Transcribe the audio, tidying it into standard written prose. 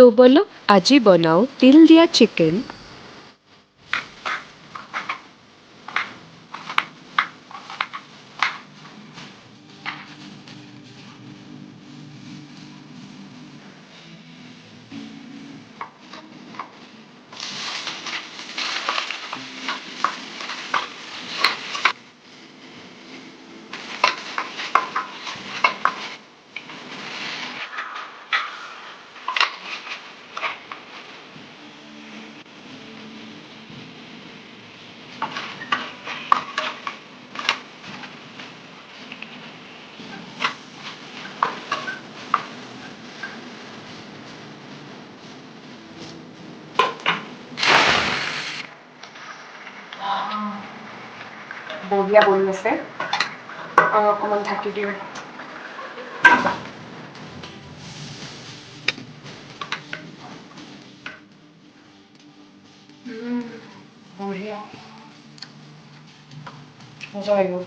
তো বলক আজি বনাওঁ তিল দিয়া চিকেন। বঢ়িয়া বনি আছে আৰু অকণমান ঢাকি দিওঁ। বঢ়িয়া মজা হৈ গ'ল।